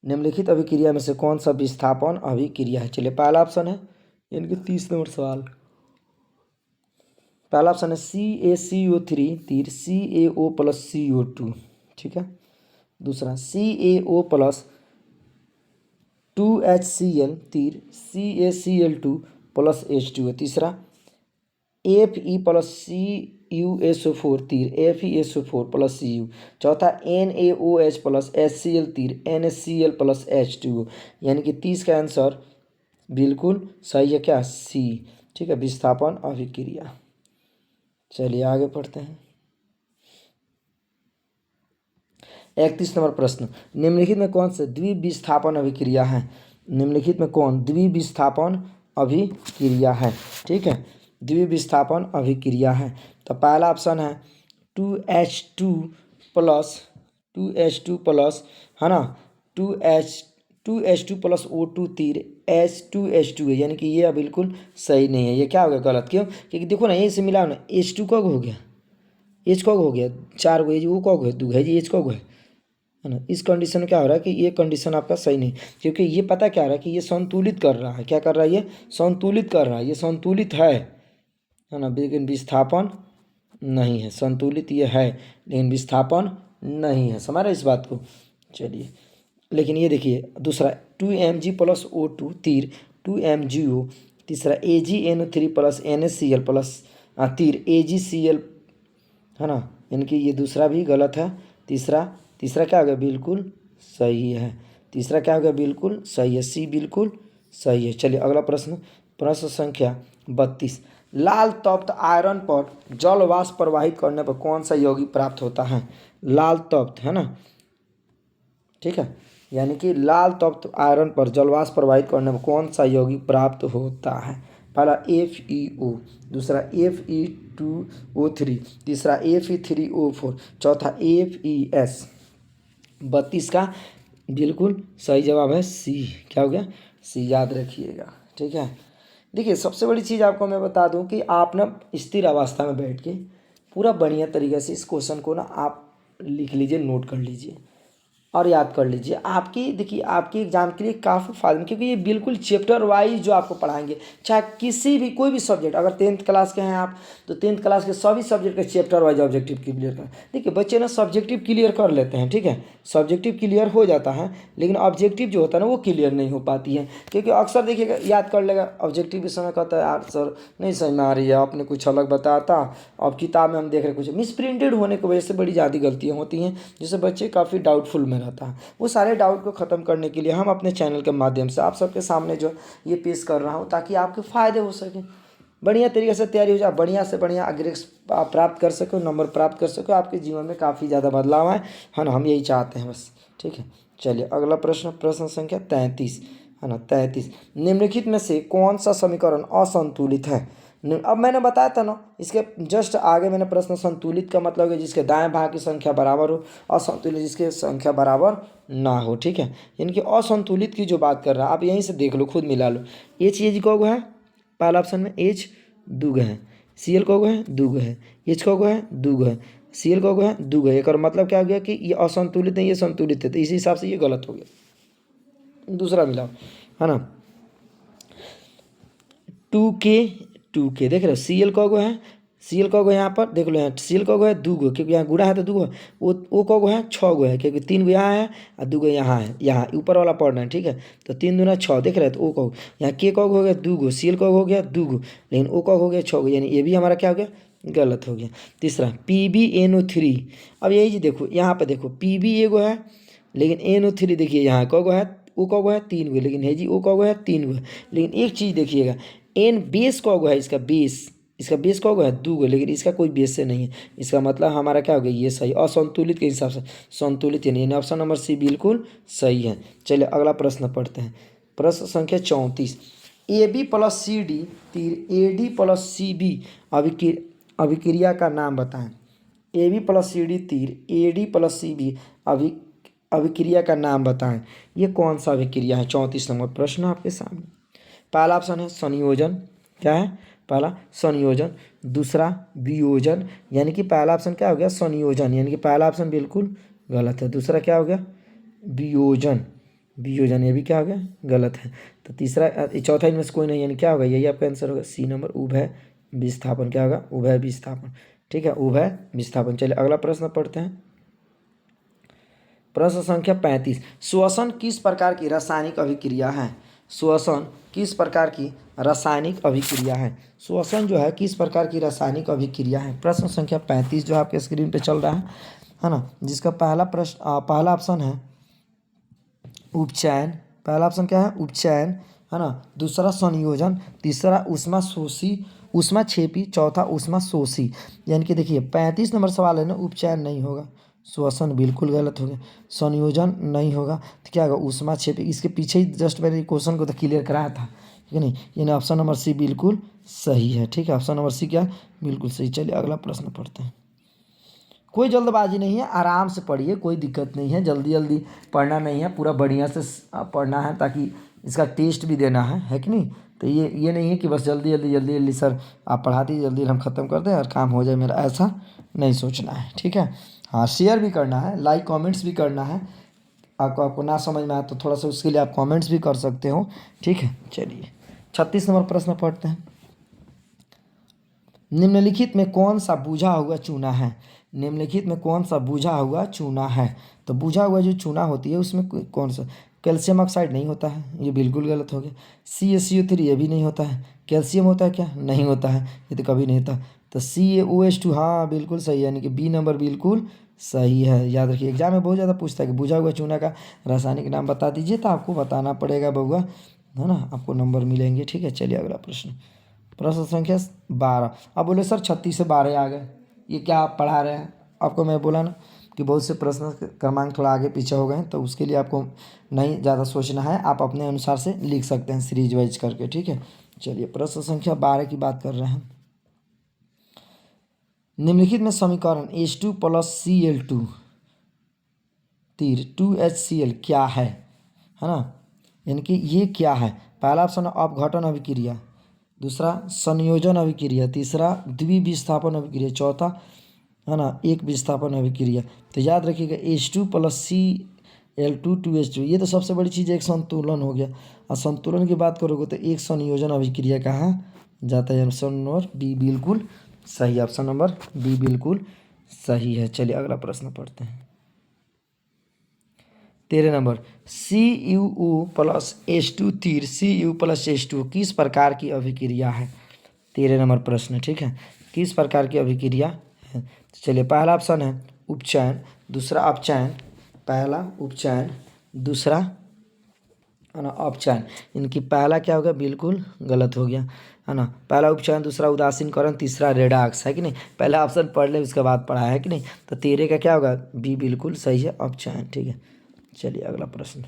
Speaker 1: निम्नलिखित अभिक्रिया में से कौन सा विस्थापन अभिक्रिया है? चलिए पहला ऑप्शन है, यानी कि 30 नंबर सवाल, पहला ऑप्शन है CaCO3 तीर CaO प्लस CO2। ठीक है, दूसरा CaO प्लस 2HCl तीर CaCl2 प्लस H2 है। तीसरा Fe प्लस CuSO4 तीर FeSO4 प्लस Cu। चौथा NaOH प्लस HCl तीर NaCl प्लस H2O, यानी कि 30 का आंसर बिल्कुल सही है क्या, सी। ठीक है, विस्थापन अभिक्रिया। चलिए आगे पढ़ते हैं, 31 नंबर प्रश्न, निम्नलिखित में कौन से द्विविस्थापन अभिक्रिया है? निम्नलिखित में कौन द्विविस्थापन अभिक्रिया है? ठीक है, द्विविस्थापन अभिक्रिया है। तो पहला ऑप्शन है 2H2 प्लस, है ना, 2H2 प्लस O2 तीर H2H2 है, यानी कि ये बिल्कुल सही नहीं है। ये क्या हो गया, गलत। क्यों? क्योंकि देखो ना, ये से मिलाओ ना, H2 कब हो गया, एच कब हो गया, 4 गो, वो कब है, 2 है जी, एच कब है ना। इस कंडीशन में क्या हो रहा है कि ये कंडीशन आपका सही नहीं, क्योंकि ये पता क्या रहा है कि ये संतुलित कर रहा है। क्या कर रहा है, ये संतुलित कर रहा है, ये संतुलित है ना, लेकिन विस्थापन नहीं है। संतुलित ये है लेकिन विस्थापन नहीं है, समझ रहे इस बात को। चलिए, लेकिन ये देखिए दूसरा 2Mg प्लस O2 तीर 2MgO। तीसरा AgNO3 प्लस NaCl प्लस तीर AgCl, है ना, यानी कि ये दूसरा भी गलत है। तीसरा क्या हो गया, बिल्कुल सही है। तीसरा क्या हो गया, बिल्कुल सही है, सी बिल्कुल सही है। चलिए अगला प्रश्न, प्रश्न संख्या 32, लाल तप्त आयरन पर जल वाष्प प्रवाहित करने पर कौन सा यौगिक प्राप्त होता है? लाल तप्त, है ना, ठीक है, यानी कि लाल तप्त आयरन पर जल वाष्प प्रवाहित करने पर कौन सा यौगिक प्राप्त होता है? पहला FeO, दूसरा Fe2O3, तीसरा Fe3O4, चौथा FeS। 32 का बिल्कुल सही जवाब है सी। क्या हो गया, सी, याद रखिएगा। ठीक है, देखिए सबसे बड़ी चीज़ आपको मैं बता दूं कि आप ना स्थिर अवस्था में बैठ के पूरा बढ़िया तरीके से इस क्वेश्चन को ना आप लिख लीजिए, नोट कर लीजिए। और याद कर लीजिए। आपकी देखिए आपके एग्जाम के लिए काफ़ी फायदा, क्योंकि ये बिल्कुल चैप्टर वाइज जो आपको पढ़ाएंगे, चाहे किसी भी कोई भी सब्जेक्ट, अगर 10th क्लास के हैं आप तो 10th क्लास के सभी सब्जेक्ट के चैप्टर वाइज ऑब्जेक्टिव क्लियर कर। देखिए बच्चे ना सब्जेक्टिव क्लियर कर लेते हैं, ठीक है, सब्जेक्टिव क्लियर हो जाता है, लेकिन ऑब्जेक्टिव जो होता है ना वो क्लियर नहीं हो पाती है, क्योंकि अक्सर देखिएगा याद कर लेगा ऑब्जेक्टिव के समय कहता है यार सर नहीं समझ में आ रही है, आपने कुछ अलग बताया था, अब किताब में हम देख रहे कुछ मिस प्रिंटेड होने की वजह से बड़ी ज़्यादा गलतियाँ होती हैं, जिससे बच्चे काफ़ी डाउटफुल में रहता है। वो सारे डाउट को ख़त्म करने के लिए हम अपने चैनल के माध्यम से आप सबके सामने जो ये पेश कर रहा हूँ, ताकि आपके फ़ायदे हो सकें, बढ़िया तरीके से तैयारी हो जाए, बढ़िया से बढ़िया अग्रेस आप प्राप्त कर सको, नंबर प्राप्त कर सको, आपके जीवन में काफ़ी ज़्यादा बदलाव आए, है ना, हम यही चाहते हैं बस। ठीक है, चलिए अगला प्रश्न, प्रश्न संख्या 33, है ना 33, निम्नलिखित में से कौन सा समीकरण असंतुलित है। अब मैंने बताया था ना, इसके जस्ट आगे मैंने प्रश्न, संतुलित का मतलब है जिसके दाएं भाग की संख्या बराबर हो, असंतुलित जिसके संख्या बराबर ना हो। ठीक है, यानी कि असंतुलित की जो बात कर रहा है आप यहीं से देख लो, खुद मिला लो। एच को है पहला ऑप्शन में, एच दुग है, सी एल को है दुग है, एच को है दुग है, सी एल को है दुग है। एक और मतलब क्या हो गया कि ये असंतुलित है, ये संतुलित है, तो इसी हिसाब से ये गलत हो गया। दूसरा मिलाओ, है ना, 2k देख रहे हो, सी एल को है, सी एल को यहाँ पर देख लो, यहाँ सी एल को है दू गो, क्योंकि यहाँ गुणा है तो दू गो, वो को है 6 गो है, क्योंकि 3 गो यहाँ है और 2 गो यहाँ है, यहाँ ऊपर वाला पढ़ना है। ठीक है, तो 3 दूना 6 देख रहे हैं, तो ओ को यहाँ के को हो गया 2 गो, सी एल को हो गया 2 गो, लेकिन ओ को हो गया 6 गो, यानी ये भी हमारा क्या हो गया, गलत हो गया। तीसरा PbNO3, अब यही जी देखो यहाँ पर देखो Pb एगो है, लेकिन NO3 देखिए यहाँ को है, ओ को है 3 गो, लेकिन है जी ओ को है 3 गो, लेकिन एक चीज़ देखिएगा, एन बेस को है, इसका बेस को है 2 गो, लेकिन इसका कोई बेस से नहीं है, इसका मतलब हमारा क्या हो गया, ये सही, असंतुलित के हिसाब से संतुलित यानी ऑप्शन नंबर सी बिल्कुल सही है। चलिए अगला प्रश्न पढ़ते हैं, प्रश्न संख्या 34, AB प्लस CD तीर AD प्लस CB अभिक्रिया का नाम बताएं। AB प्लस CD तीर AD प्लस CB अभिक्रिया का नाम बताएं। ये कौन सा अभिक्रिया है, 34 नंबर प्रश्न आपके सामने। पहला ऑप्शन है संयोजन, क्या है, पहला संयोजन, दूसरा वियोजन, यानी कि पहला ऑप्शन क्या हो गया संयोजन, यानी कि पहला ऑप्शन बिल्कुल गलत है, दूसरा क्या हो गया वियोजन, ये भी क्या हो गया गलत है, तो तीसरा चौथा इनमें से कोई नहीं, यानी क्या होगा, यही आपका आंसर होगा सी नंबर, उभय विस्थापन, क्या होगा उभय विस्थापन। ठीक है, उभय विस्थापन। चलिए अगला प्रश्न पढ़ते हैं, प्रश्न संख्या 35, श्वसन किस प्रकार की रासायनिक अभिक्रिया है। श्वसन किस प्रकार की रासायनिक अभिक्रिया है, श्वसन जो है किस प्रकार की रासायनिक अभिक्रिया है। प्रश्न संख्या 35 जो आपके स्क्रीन पे चल रहा है ना, जिसका पहला प्रश्न पहला ऑप्शन है उपचयन, पहला ऑप्शन क्या है उपचयन, है ना, दूसरा संयोजन, तीसरा ऊष्मा छेपी, चौथा ऊष्मा शोषी। यानी कि देखिए 35 नंबर सवाल है ना, उपचयन नहीं होगा, श्वसन बिल्कुल गलत हो गया, संयोजन नहीं होगा, तो क्या होगा ऊष्मा छेपी, इसके पीछे ही जस्ट मैंने क्वेश्चन को तो क्लियर कराया था, ठीक है नहीं, यानी ऑप्शन नंबर सी बिल्कुल सही है। ठीक है, ऑप्शन नंबर सी क्या बिल्कुल सही। चलिए अगला प्रश्न पढ़ते हैं, कोई जल्दबाजी नहीं है, आराम से पढ़िए, कोई दिक्कत नहीं है, जल्दी पढ़ना नहीं है, पूरा बढ़िया से पढ़ना है, ताकि इसका टेस्ट भी देना है कि नहीं। तो ये नहीं है कि बस जल्दी सर आप पढ़ा दीजिए, जल्दी हम ख़त्म कर दें और काम हो जाए मेरा, ऐसा नहीं सोचना है। ठीक है, हाँ शेयर भी करना है, लाइक कमेंट्स भी करना है, आपको ना समझ में आए तो थोड़ा सा उसके लिए आप कमेंट्स भी कर सकते हो। ठीक है, चलिए 36 नंबर प्रश्न पढ़ते हैं, निम्नलिखित में कौन सा बुझा हुआ चूना है। निम्नलिखित में कौन सा बुझा हुआ चूना है, तो बुझा हुआ जो चूना होती है उसमें कौन सा, कैल्शियम ऑक्साइड नहीं होता है, ये बिल्कुल गलत हो गया। CaCO3 ये भी नहीं होता है। कैल्शियम होता है क्या, नहीं होता है, ये तो कभी नहीं होता। तो CaOH2 हाँ बिल्कुल सही है, यानी कि बी नंबर बिल्कुल सही है। याद रखिए एग्जाम में बहुत ज़्यादा पूछता है कि बुझा हुआ चूना का रासायनिक नाम बता दीजिए, तो आपको बताना पड़ेगा बउआ, है ना, आपको नंबर मिलेंगे। ठीक है, चलिए अगला प्रश्न, प्रश्न संख्या 12। अब बोले सर 36 से 12 आ गए, ये क्या आप पढ़ा रहे हैं। आपको मैं बोला ना कि बहुत से प्रश्न क्रमांक थोड़ा आगे पीछे हो गए, तो उसके लिए आपको नहीं ज़्यादा सोचना है, आप अपने अनुसार से लिख सकते हैं सीरीज वाइज करके। ठीक है, चलिए प्रश्न संख्या 12 की बात कर रहे हैं, निम्नलिखित में समीकरण H2 प्लस Cl2 तीर 2HCl क्या है ना, यानी कि ये क्या है। पहला ऑप्शन अपघटन अभिक्रिया, दूसरा संयोजन अभिक्रिया, तीसरा द्विविस्थापन अभिक्रिया, चौथा है ना एक विस्थापन अभिक्रिया। तो याद रखिएगा H2 प्लस L2 2H2, ये तो सबसे बड़ी चीज़ एक संतुलन हो गया। और संतुलन की बात करोगे तो एक संयोजन अभिक्रिया कहा जाता है। ऑप्शन नंबर बी बिल्कुल सही, ऑप्शन नंबर बी बिल्कुल सही है। चलिए अगला प्रश्न पढ़ते हैं। 13 नंबर, CuO+H2 तीर Cu+H2 किस प्रकार की अभिक्रिया है? 13 नंबर प्रश्न, ठीक है, किस प्रकार की अभिक्रिया है? तो चलिए पहला ऑप्शन है उपचयन, दूसरा अपचयन, पहला उपचयन, दूसरा है ना अपचयन। इनकी पहला क्या होगा? बिल्कुल गलत हो गया, है ना। पहला उपचयन, दूसरा उदासीनकरण, तीसरा रेडॉक्स, है कि नहीं? पहला ऑप्शन पढ़ ले उसके बाद पढ़ा है कि नहीं? तो 13 का क्या होगा? बी बिल्कुल सही है, अपचयन, ठीक है। चलिए अगला प्रश्न,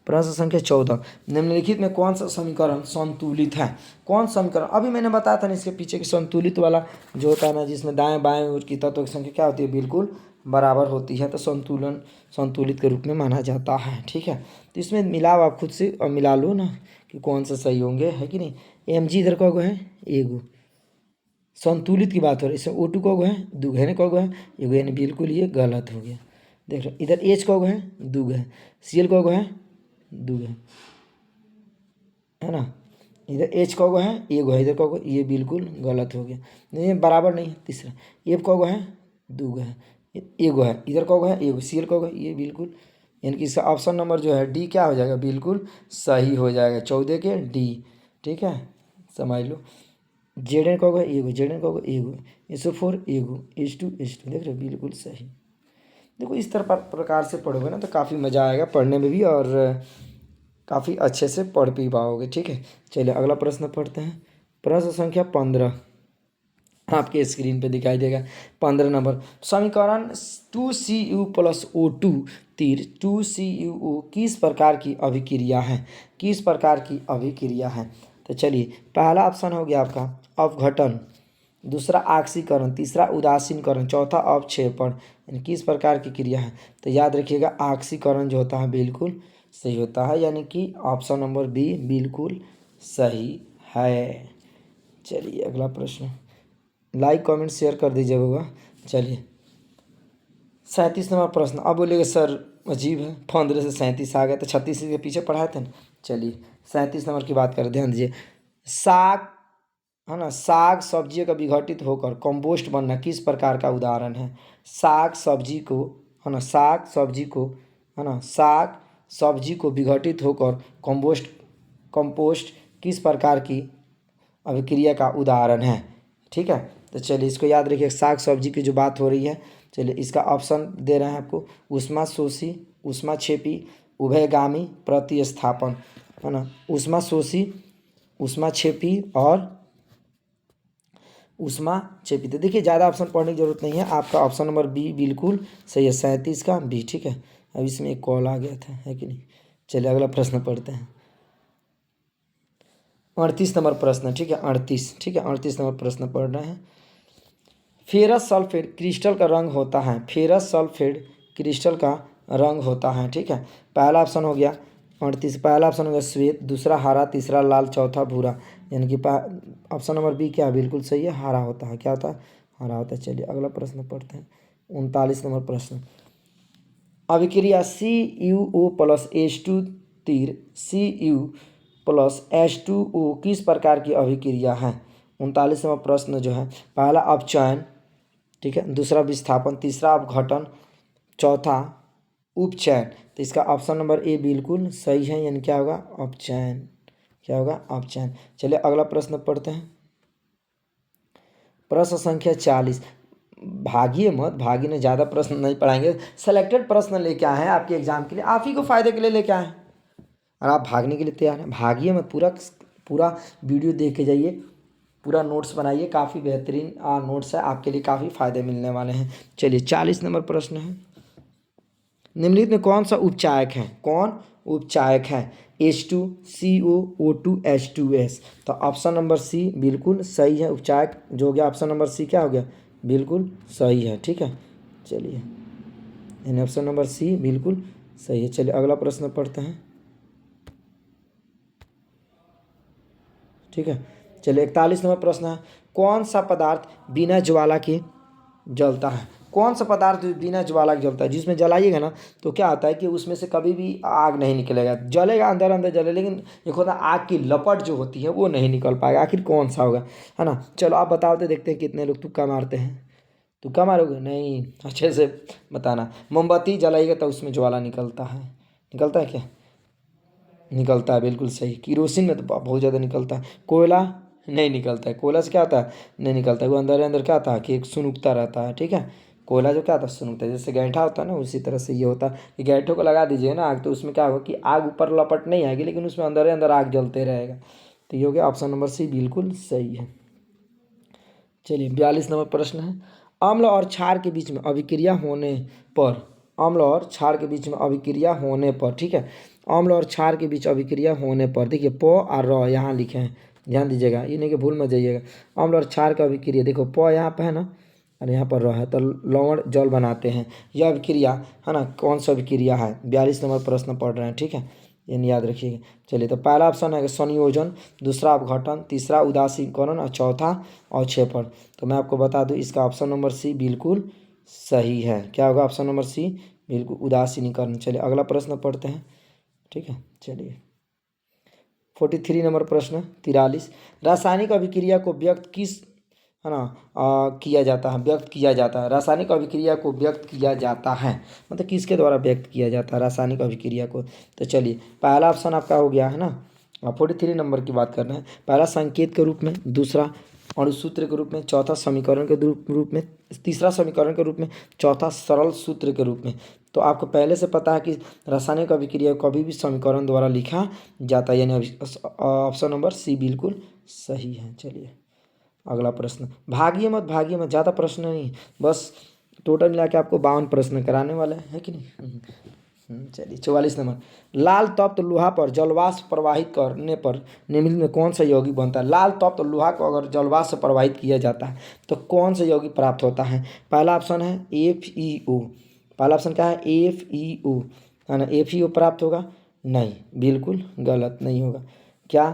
Speaker 1: प्रश्न संख्या 14, निम्नलिखित में कौन सा समीकरण संतुलित है? कौन समीकरण? अभी मैंने बताया था ना इसके पीछे कि संतुलित वाला जो होता है ना, जिसमें दाएं बाएं ओर की तत्वों की संख्या क्या होती है? बिल्कुल बराबर होती है, तो संतुलित के रूप में माना जाता है, ठीक है। तो इसमें मिलाओ, आप खुद से और मिला लो ना कि कौन सा सही होंगे, है कि नहीं। Mg इधर कौगो है? एगो। संतुलित की बात हो रही है, इसमें O2 कौगो है? दुगो है ना, कौगो है? एगो, यानी बिल्कुल ये गलत हो गया। देख लो इधर H कौगो है? दुगो है। Cl कौगो है? दुगो है ना। इधर H कौगो है? एगो है। इधर कौगो? ये बिल्कुल गलत हो गया, नहीं बराबर नहीं है। तीसरा F कौगो है? दुगो है। एगो है। इधर कौगो है? एगो। Cl कौगो है? ये बिल्कुल, यानी कि इसका ऑप्शन नंबर जो है डी क्या हो जाएगा? बिल्कुल सही हो जाएगा, 14 के डी, ठीक है, समझ लो। Zn कौगो है? एगो। Zn कौगो? एगो। SO4 एगो। H2 देख रहे हो, बिल्कुल सही। देखो इस तरह प्रकार से पढ़ोगे ना तो काफ़ी मज़ा आएगा पढ़ने में भी, और काफ़ी अच्छे से पढ़ भी पाओगे, ठीक है। चलिए अगला प्रश्न पढ़ते हैं। प्रश्न संख्या 15 आपके स्क्रीन पे दिखाई देगा। 15 नंबर, समीकरण 2Cu+O2 तीर 2CuO किस प्रकार की अभिक्रिया है? किस प्रकार की अभिक्रिया है? तो चलिए पहला ऑप्शन हो गया आपका अपघटन, दूसरा ऑक्सीकरण, तीसरा उदासीनकरण, चौथा अवक्षेपण। यानी किस प्रकार की क्रिया है? तो याद रखिएगा ऑक्सीकरण जो होता है बिल्कुल सही होता है, यानी कि ऑप्शन नंबर बी बिल्कुल सही है। चलिए अगला प्रश्न, लाइक कमेंट शेयर कर दीजिएगा। चलिए 37 नंबर प्रश्न। अब बोलिएगा सर अजीब है, 15 से 37 आ गया, तो 36 के पीछे पढ़ाए थे ना। चलिए 37 नंबर की बात करें, ध्यान दीजिए। साग, है ना, साग सब्जी का विघटित होकर कंपोस्ट बनना किस प्रकार का उदाहरण है? साग सब्जी को, है ना, साग सब्जी को, है ना, साग सब्जी को विघटित होकर कंपोस्ट किस प्रकार की अभिक्रिया का उदाहरण है? ठीक है, तो चलिए इसको याद रखिए, साग सब्जी की जो बात हो रही है। चलिए इसका ऑप्शन दे रहे हैं आपको, ऊष्माशोषी, ऊष्माक्षेपी, उभयगामी, प्रतिस्थापन, है ना, ऊष्माशोषी, ऊष्माक्षेपी और ऊष्माक्षेपी। तो देखिए ज़्यादा ऑप्शन पढ़ने की जरूरत नहीं है, आपका ऑप्शन नंबर बी बिल्कुल सही है, 37 का बी, ठीक है। अब इसमें एक कॉल आ गया था, है कि नहीं। चलिए अगला प्रश्न पढ़ते हैं। 38 नंबर प्रश्न, ठीक है, 38, ठीक है, 38 नंबर प्रश्न पढ़ रहे हैं। फेरस सल्फेट क्रिस्टल का रंग होता है, फेरस सल्फेट क्रिस्टल का रंग होता है, ठीक है। पहला ऑप्शन हो गया 38, पहला ऑप्शन हो गया श्वेत, दूसरा हरा, तीसरा लाल, चौथा भूरा। यानी कि ऑप्शन नंबर बी क्या है? बिल्कुल सही है, हरा होता है। क्या होता है? हरा होता है। चलिए अगला प्रश्न पढ़ते हैं। 39 नंबर प्रश्न, अभिक्रिया CuO+H2 तीर Cu+H2O किस प्रकार की अभिक्रिया है? 39वां प्रश्न जो है, पहला अपचयन, ठीक है, दूसरा विस्थापन, तीसरा अपघटन, चौथा उपचयन। तो इसका ऑप्शन नंबर ए बिल्कुल सही है, यानी क्या होगा? अपचयन। क्या होगा? अपचयन। चलिए अगला प्रश्न पढ़ते हैं। प्रश्न संख्या 40, भागिए मत, भागी ने ज़्यादा प्रश्न नहीं पढ़ाएंगे, सेलेक्टेड प्रश्न लेके आए हैं आपके एग्जाम के लिए, आप ही को फायदे के लिए लेके आए हैं, और आप भागने के लिए तैयार हैं। भागिए मत, पूरा पूरा वीडियो देख के जाइए, पूरा नोट्स बनाइए, काफ़ी बेहतरीन नोट्स है, आपके लिए काफ़ी फायदे मिलने वाले हैं। चलिए 40 नंबर प्रश्न है, निम्नलिखित में कौन सा उपचायक है? कौन उपचायक है? H2CO, O2H2S। तो ऑप्शन नंबर सी बिल्कुल सही है, उपचायक जो हो गया ऑप्शन नंबर सी क्या हो गया? बिल्कुल सही है, ठीक है। चलिए यानी ऑप्शन नंबर सी बिल्कुल सही है। चलिए अगला प्रश्न पढ़ते हैं, ठीक है। चलिए 41 नंबर प्रश्न है, कौन सा पदार्थ बिना ज्वाला के जलता है? कौन सा पदार्थ बिना ज्वाला के जलता है? जिसमें जलाइएगा ना तो क्या होता है कि उसमें से कभी भी आग नहीं निकलेगा, जलेगा अंदर अंदर जले, लेकिन एक होता है आग की लपट जो होती है वो नहीं निकल पाएगा। आखिर कौन सा होगा, है ना? चलो आप बताओ तो देखते हैं कितने लोग तुक्का मारते हैं। तुक्का मारोगे? नहीं, अच्छे से बताना। मोमबत्ती जलाइएगा तो उसमें ज्वाला निकलता है। निकलता है क्या? निकलता है, बिल्कुल सही। केरोसिन में तो बहुत ज़्यादा निकलता है। कोयला नहीं निकलता है। कोयला से क्या होता है? नहीं निकलता है, वो अंदर अंदर क्या था कि एक सुनुकता रहता है, ठीक है। कोयला जो क्या होता है? सुनुकता है। जैसे गैंठा होता है ना, उसी तरह से ये होता है कि गैंठों को लगा दीजिए ना आग, तो उसमें क्या होगा कि आग ऊपर लपट नहीं आएगी, लेकिन उसमें अंदर अंदर आग जलते रहेगा। तो ये हो गया ऑप्शन नंबर सी, बिल्कुल सही है। चलिए 42 नंबर प्रश्न है, अम्ल और क्षार के बीच में अभिक्रिया होने पर, अम्ल और क्षार के बीच में अभिक्रिया होने पर, ठीक है, अम्ल और क्षार के बीच अभिक्रिया होने पर, देखिए प और र यहाँ लिखे हैं, ध्यान दीजिएगा, ये नहीं कि भूल मत जाइएगा। अम्ल और क्षार का अभिक्रिया, देखो प यहाँ पे है ना और यहाँ पर र है, तो लवण जल बनाते हैं। यह अभिक्रिया है ना, कौन सा अभिक्रिया है? 42 नंबर प्रश्न पढ़ रहे हैं, ठीक है, ये याद रखिएगा। चलिए, तो पहला ऑप्शन है संयोजन, दूसरा अपघटन, तीसरा उदासीकरण और चौथा अवक्षेपण। तो मैं आपको बता दूं इसका ऑप्शन नंबर सी बिल्कुल सही है। क्या होगा? ऑप्शन नंबर सी, बिल्कुल उदासीनीकरण। चलिए अगला प्रश्न पढ़ते हैं, ठीक है। चलिए 43 नंबर प्रश्न, 43, रासायनिक अभिक्रिया को व्यक्त किस, है ना, किया जाता है, व्यक्त किया जाता है। रासायनिक अभिक्रिया को व्यक्त किया जाता है मतलब किसके द्वारा व्यक्त किया जाता है रासायनिक अभिक्रिया को? तो चलिए पहला ऑप्शन आपका हो गया है ना, 43 नंबर की बात करना है। पहला संकेत के रूप में, दूसरा अणुसूत्र के रूप में, चौथा समीकरण के रूप में, तीसरा समीकरण के रूप में, चौथा सरल सूत्र के रूप में। तो आपको पहले से पता है कि रासायनिक अभिक्रिया को कभी भी समीकरण द्वारा लिखा जाता है, यानी ऑप्शन नंबर सी बिल्कुल सही है। चलिए अगला प्रश्न, भागिए मत भागिए मत, ज़्यादा प्रश्न नहीं, बस टोटल मिला के आपको 52 प्रश्न कराने वाले हैं, है कि नहीं? चलिए 44 नंबर, लाल तप्त लोहा पर जलवाष्प प्रवाहित करने पर निम्नलिखित में कौन सा यौगिक बनता है? लाल तप्त लोहा को अगर जलवाष्प से प्रवाहित किया जाता है तो कौन सा यौगिक प्राप्त होता है? पहला ऑप्शन है FeO। पहला ऑप्शन क्या है? FeO, है ना। FeO प्राप्त होगा? नहीं, बिल्कुल गलत, नहीं होगा। क्या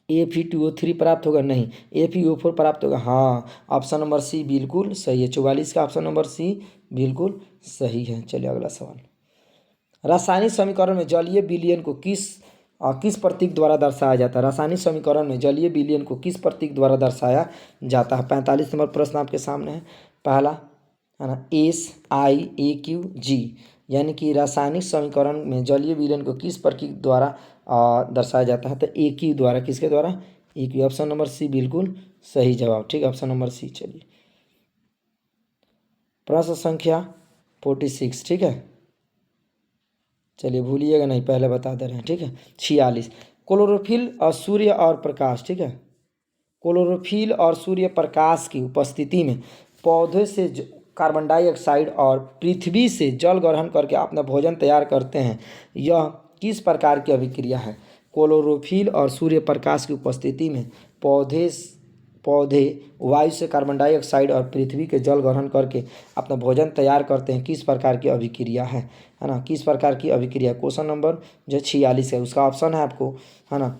Speaker 1: Fe2O3 प्राप्त होगा? नहीं। FeO4 प्राप्त होगा? हाँ, ऑप्शन नंबर सी बिल्कुल सही है। 44 का ऑप्शन नंबर सी बिल्कुल सही है। चलिए अगला सवाल, रासायनिक समीकरण में जलीय विलयन को किस प्रतीक द्वारा दर्शाया जाता है? रासायनिक समीकरण में जलीय विलयन को किस प्रतीक द्वारा दर्शाया जाता है? 45 नंबर प्रश्न आपके सामने है। पहला है ना SiAQG, यानी कि रासायनिक समीकरण में जलीय विलयन को किस प्रतीक द्वारा दर्शाया जाता है? तो AQ द्वारा। किसके द्वारा? AQ, ऑप्शन नंबर सी बिल्कुल सही जवाब, ठीक है, ऑप्शन नंबर सी। चलिए प्रश्न संख्या 46, ठीक है, चलिए भूलिएगा नहीं, पहले बता दे रहे हैं, ठीक है। 46, क्लोरोफिल और सूर्य और प्रकाश, ठीक है, क्लोरोफिल और सूर्य प्रकाश की उपस्थिति में पौधे से कार्बन डाइऑक्साइड और पृथ्वी से जल ग्रहण करके अपना भोजन तैयार करते हैं। यह किस प्रकार की अभिक्रिया है? क्लोरोफिल और सूर्य प्रकाश की उपस्थिति में पौधे पौधे वायु से कार्बन डाइऑक्साइड और पृथ्वी के जल ग्रहण करके अपना भोजन तैयार करते हैं। किस प्रकार की अभिक्रिया है ना? किस प्रकार की अभिक्रिया? क्वेश्चन नंबर जो 46 है उसका ऑप्शन है आपको, है ना,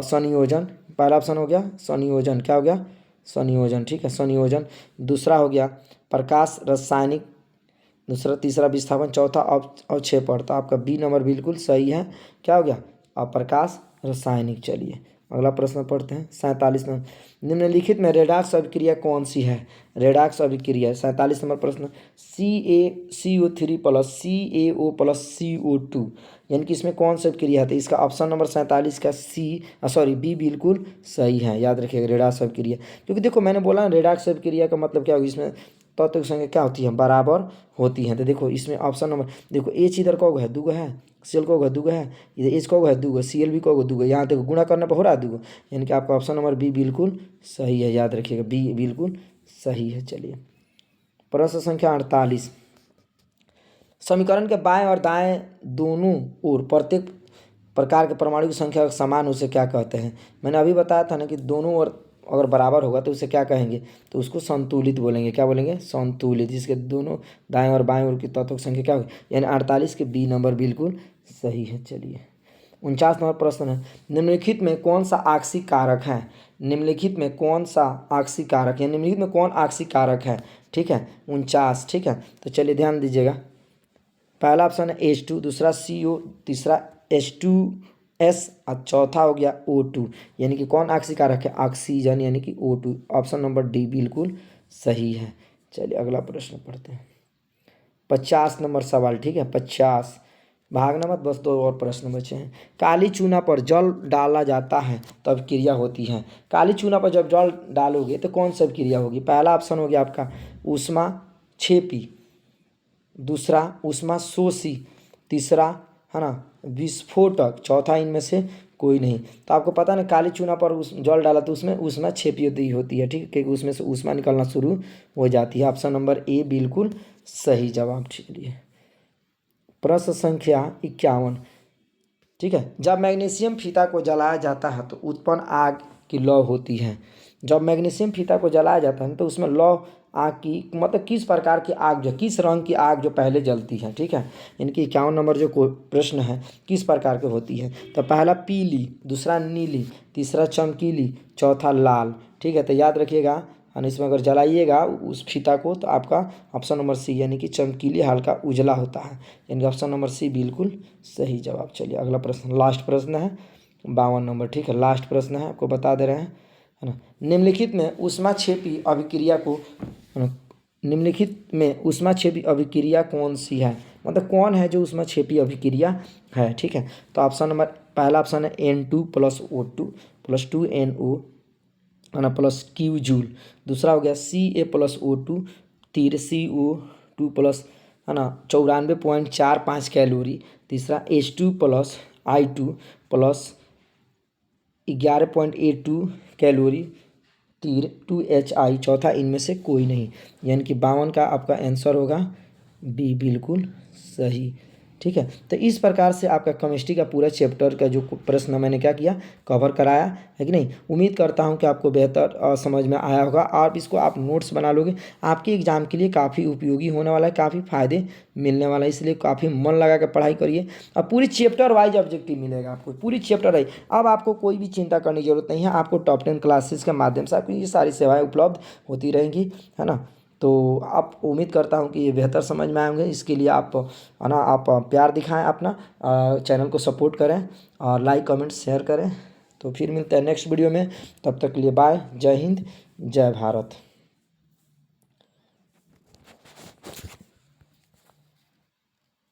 Speaker 1: संयोजन। पहला ऑप्शन हो गया संयोजन, क्या हो गया? संयोजन, ठीक है, संयोजन। दूसरा हो गया प्रकाश रासायनिक, दूसरा, तीसरा विस्थापन, चौथा अवक्षेपण। तो आपका बी नंबर बिल्कुल सही है। क्या हो गया? प्रकाश रासायनिक। चलिए अगला प्रश्न पढ़ते हैं, 47 नंबर, निम्नलिखित में रेडॉक्स अभिक्रिया कौन सी है? रेडॉक्स अभिक्रिया 47 नंबर प्रश्न, CaCO3 plus CaO plus CO2, यानी कि इसमें कौन सा अभिक्रिया है? तो इसका ऑप्शन नंबर 47 का बी बिल्कुल सही है। याद रखिएगा रेडॉक्स अभिक्रिया, क्योंकि देखो मैंने बोला रेडॉक्स अभिक्रिया का मतलब क्या होगी, इसमें तत्व की संख्या क्या होती है? बराबर होती है। तो देखो इसमें ऑप्शन नंबर, देखो एच इधर कहोगे है, दूगो है, सीएल कहोगे दूगो है, इधर एच कहोगे है दूगो, सीएल भी कहोगे दूगो, यहाँ देखो गुणा करने पर हो रहा है दूगो, यानी कि आपका ऑप्शन नंबर बी बिल्कुल सही है। याद रखिएगा बी बिल्कुल सही है। चलिए प्रश्न संख्या 48, समीकरण के बाएं और दाएं दोनों ओर प्रत्येक प्रकार के परमाणु की संख्या समान, उसे क्या कहते हैं? मैंने अभी बताया था ना कि दोनों ओर अगर बराबर होगा तो उसे क्या कहेंगे? तो उसको संतुलित बोलेंगे। क्या बोलेंगे? संतुलित, जिसके दोनों दाएं और बाएं ओर की तत्वों की संख्या क्या होगी? यानी 48 के बी नंबर बिल्कुल सही है। चलिए 49 नंबर प्रश्न है, निम्नलिखित में कौन सा आक्सीय कारक है? निम्नलिखित में कौन सा आक्सीय कारक है? निम्नलिखित में कौन आक्सीय कारक है? ठीक है, 49, ठीक है। तो चलिए ध्यान दीजिएगा, पहला ऑप्शन है H2, दूसरा CO, तीसरा H2S और चौथा हो गया O2, यानी कि कौन ऑक्सीकारक है, ऑक्सीजन यानी कि O2। ऑप्शन नंबर डी बिल्कुल सही है। चलिए अगला प्रश्न पढ़ते हैं, 50 नंबर सवाल, ठीक है, 50। भागना मत, बस 2 और प्रश्न बचे हैं। काली चूना पर जल डाला जाता है तब क्रिया होती है। काली चूना पर जब जल डालोगे तो कौन सा क्रिया होगी। पहला ऑप्शन हो गया आपका ऊष्मा छेपी, दूसरा ऊष्मा शोषी, तीसरा है ना विस्फोटक, चौथा इनमें से कोई नहीं। तो आपको पता ना, काली चूना पर उस जल डाला तो उसमें ऊष्मा छेपी होती है, ठीक है, क्योंकि उसमें से ऊष्मा निकलना शुरू हो जाती है। ऑप्शन नंबर ए बिल्कुल सही जवाब। चलिए प्रश्न संख्या 51, ठीक है। जब मैग्नीशियम फीता को जलाया जाता है तो उत्पन्न आग की लौ होती है। जब मैग्नीशियम फीता को जलाया जाता है तो उसमें लौ आग की, मतलब किस प्रकार की आग, जो किस रंग की आग जो पहले जलती है, ठीक है। इनकी 51 नंबर जो प्रश्न है किस प्रकार की होती है। तो पहला पीली, दूसरा नीली, तीसरा चमकीली, चौथा लाल, ठीक है। तो याद रखिएगा, और इसमें अगर जलाइएगा उस फीता को तो आपका ऑप्शन नंबर सी यानी कि चमकीली हल्का उजला होता है, यानी कि ऑप्शन नंबर सी बिल्कुल सही जवाब। चलिए अगला प्रश्न, लास्ट प्रश्न है 52 नंबर, ठीक है, लास्ट प्रश्न है, आपको बता दे रहे हैं, है ना। निम्नलिखित में ऊष्माक्षेपी अभिक्रिया को, है ना, निम्नलिखित में ऊष्माक्षेपी अभिक्रिया कौन सी है, मतलब कौन है जो ऊष्माक्षेपी अभिक्रिया है, ठीक है। तो ऑप्शन नंबर, पहला ऑप्शन है N2 + O2 + 2NO, है ना, प्लस Q जूल। दूसरा हो गया Ca + O2 CO2 प्लस, है ना, 94.45 कैलोरी। तीसरा H2 + I2 plus 11.82 calorie, 2HI। चौथा इनमें से कोई नहीं, यानी कि 52 का आपका आंसर होगा बी बिल्कुल सही, ठीक है। तो इस प्रकार से आपका केमिस्ट्री का पूरा चैप्टर का जो प्रश्न मैंने क्या किया, कवर कराया है कि नहीं। उम्मीद करता हूं कि आपको बेहतर समझ में आया होगा, और इसको आप नोट्स बना लोगे, आपके एग्जाम के लिए काफ़ी उपयोगी होने वाला है, काफ़ी फायदे मिलने वाला है। इसलिए काफ़ी मन लगा कर पढ़ाई करिए, और पूरी चैप्टर वाइज ऑब्जेक्टिव मिलेगा आपको, पूरी चैप्टर वाइज। अब आपको कोई भी चिंता करने की जरूरत नहीं है, आपको टॉप 10 क्लासेस के माध्यम से आपको ये सारी सेवाएँ उपलब्ध होती रहेंगी, है ना। तो आप, उम्मीद करता हूँ कि ये बेहतर समझ में आएंगे। इसके लिए आप, है ना, आप प्यार दिखाएं अपना, चैनल को सपोर्ट करें और लाइक कमेंट शेयर करें। तो फिर मिलते हैं नेक्स्ट वीडियो में, तब तक के लिए बाय, जय हिंद, जय भारत।